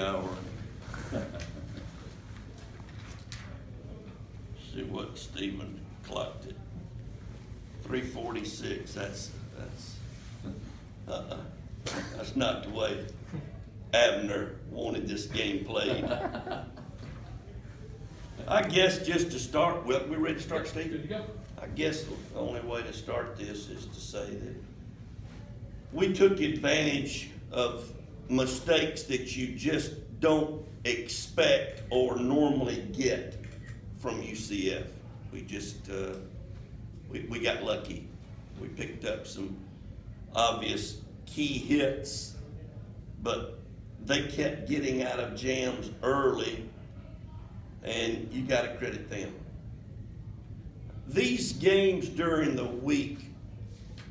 hour. See what Stephen clocked it. 3:46. That's not the way Abner wanted this game played. I guess just to start, well, we ready to start, Steve? Good to go. I guess the only way to start this is to say that we took advantage of mistakes that you just don't expect or normally get from UCF. We just, we got lucky. We picked up some obvious key hits, but they kept getting out of jams early, and you got to credit them. These games during the week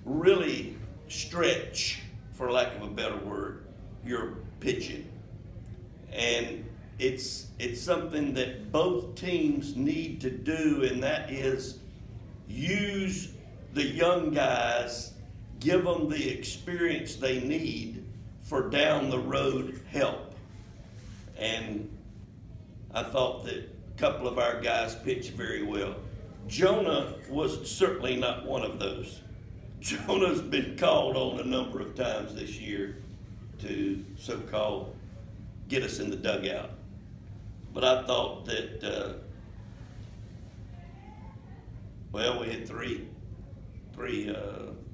really stretch, for lack of a better word, your pitching. And it's something that both teams need to do, and that is use the young guys, give them the experience they need for down the road help. And I thought that a couple of our guys pitched very well. Jonah was certainly not one of those. Jonah's been called on a number of times this year to so-called get us in the dugout. But I thought that, well, we had three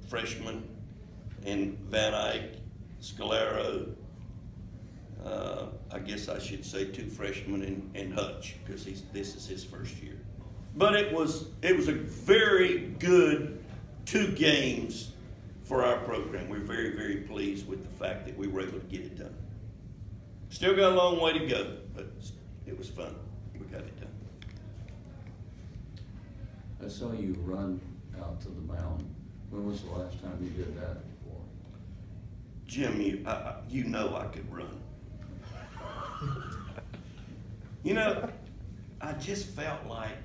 freshmen in Van Eyck, Scalero, I guess I should say two freshmen in Hutch, because this is his first year. But it was a very good 2 games for our program. We're very, very pleased with the fact that we were able to get it done. Still got a long way to go, but it was fun. We got it done. I saw you run out to the mound. When was the last time you did that before? Jim, you know I could run. You know, I just felt like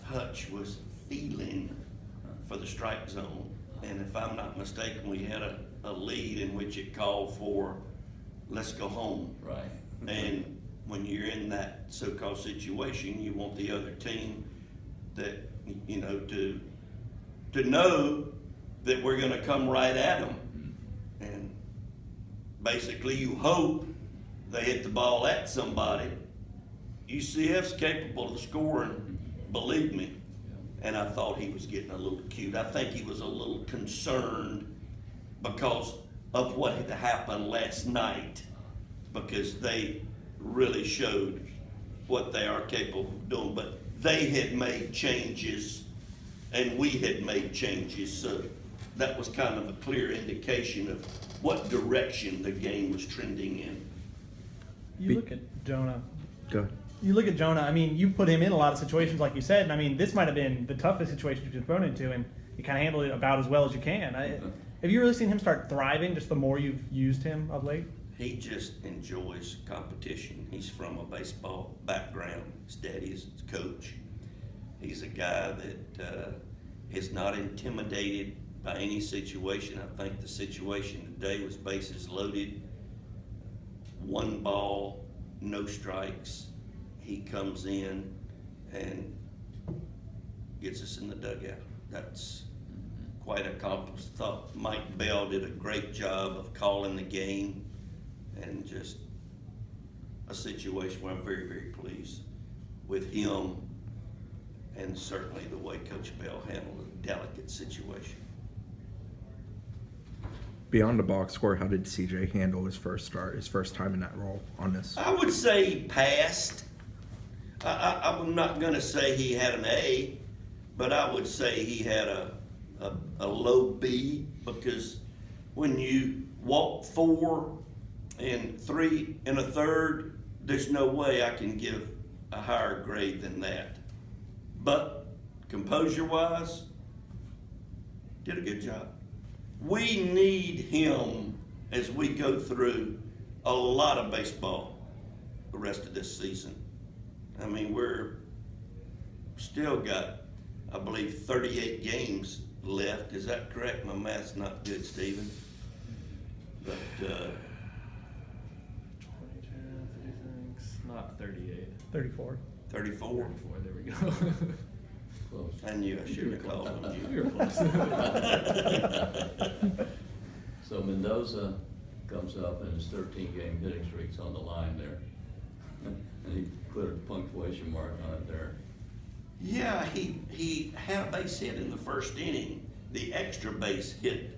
Hutch was feeling for the strike zone. And if I'm not mistaken, we had a lead in which it called for, let's go home. Right. And when you're in that so-called situation, you want the other team that, you know, to know that we're going to come right at them. And basically you hope they hit the ball at somebody. UCF's capable of scoring, believe me. And I thought he was getting a little cute. I think he was a little concerned because of what had happened last night, because they really showed what they are capable of doing. But they had made changes and we had made changes, so that was kind of a clear indication of what direction the game was trending in. You look at Jonah. Go ahead. You look at Jonah. I mean, you put him in a lot of situations, like you said. And I mean, this might have been the toughest situation you've been thrown into, and you kind of handled it about as well as you can. Have you really seen him start thriving just the more you've used him of late? He just enjoys competition. He's from a baseball background. His daddy is his coach. He's a guy that is not intimidated by any situation. I think the situation today was bases loaded, 1 ball, no strikes. He comes in and gets us in the dugout. That's quite accomplished. Thought Mike Bell did a great job of calling the game, and just a situation where I'm very, very pleased with him, and certainly the way Coach Bell handled a delicate situation. Beyond the box score, how did CJ handle his first start, his first time in that role on this? I would say he passed. I'm not going to say he had an A, but I would say he had a low B, because when you walk 4 and 3 1/3, there's no way I can give a higher grade than that. But composure-wise, did a good job. We need him as we go through a lot of baseball the rest of this season. I mean, we're still got, I believe, 38 games left. Is that correct? My math's not good, Stephen. But 38. 34. 34. 34, there we go. Close. I knew I should have called on You you. were close. So Mendoza comes up and his 13-game hitting streak's on the line there. And he put a punctuation mark on it there. Yeah, he had a base hit in the first inning. The extra base hit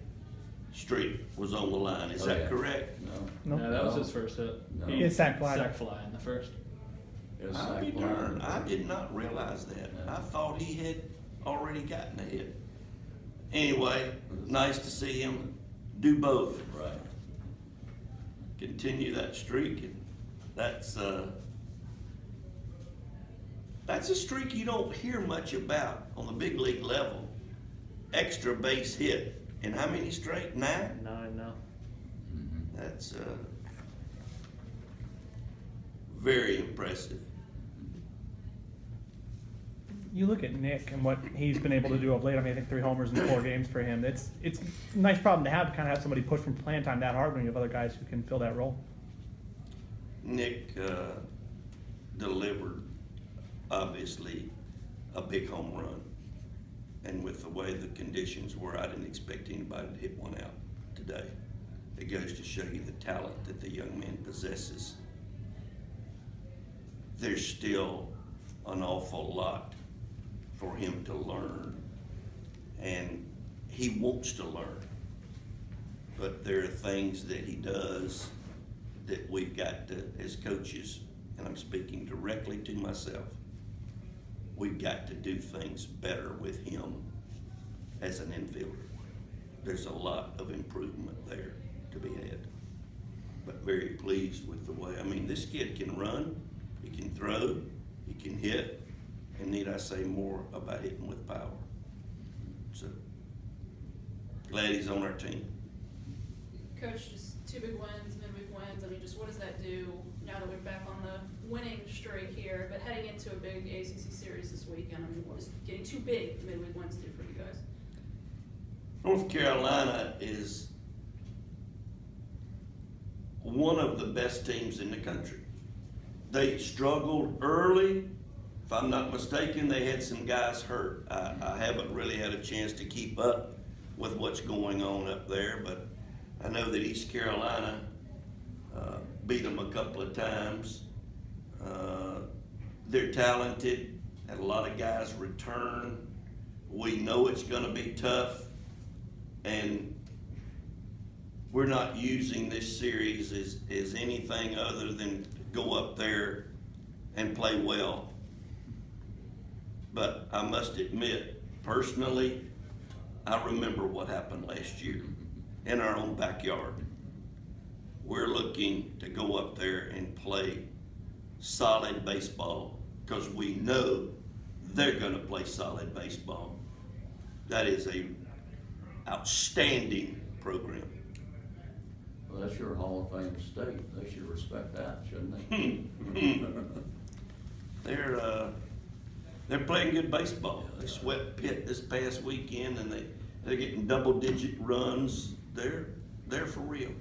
streak was on the line. Is Oh, that yeah. correct? No. No. No, that was his first hit. No. He It's sack fly. Sack fly in the first. It was I'll be sack fly. darned. I did not realize that. No. I thought he had already gotten a hit. Anyway, nice to see him do both. Right. Continue that streak. And that's a streak you don't hear much about on the big league level. Extra base hit. And how many straight? 9? 9 now. Mhm. That's very impressive. You look at Nick and what he's been able to do of late. I mean, I think 3 homers in 4 games for him. It's a nice problem to have kind of have somebody push from playing time that hard when you have other guys who can fill that role. Nick delivered, obviously, a big home run. And with the way the conditions were, I didn't expect anybody to hit one out today. It goes to show you the talent that the young man possesses. There's still an awful lot for him to learn, and he wants to learn. But there are things that he does that we've got to, as coaches, and I'm speaking directly to myself, we've got to do things better with him as an infielder. There's a lot of improvement there to be had. But very pleased with the way, I mean, this kid can run, he can throw, he can hit, and need I say more about hitting with power. So, glad he's on our team. Coach, just 2 big wins, midweek wins. I mean, just what does that do now that we're back on the winning streak here, but heading into a big ACC series this weekend? I mean, what does getting 2 big midweek wins do for you guys? North Carolina is one of the best teams in the country. They struggled early. If I'm not mistaken, they had some guys hurt. I haven't really had a chance to keep up with what's going on up there, but I know that East Carolina beat them a couple of times. They're talented, had a lot of guys return. We know it's gonna be tough, and we're not using this series as anything other than go up there and play well. But I must admit, personally, I remember what happened last year in our own backyard. We're looking to go up there and play solid baseball because we know they're gonna play solid baseball. That is a outstanding program. Well, that's your Hall of Fame state. They should respect that, shouldn't they? They're playing good baseball. They swept Pitt this past weekend, and they're getting double-digit runs. They're for real.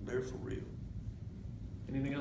They're for real. Anything else?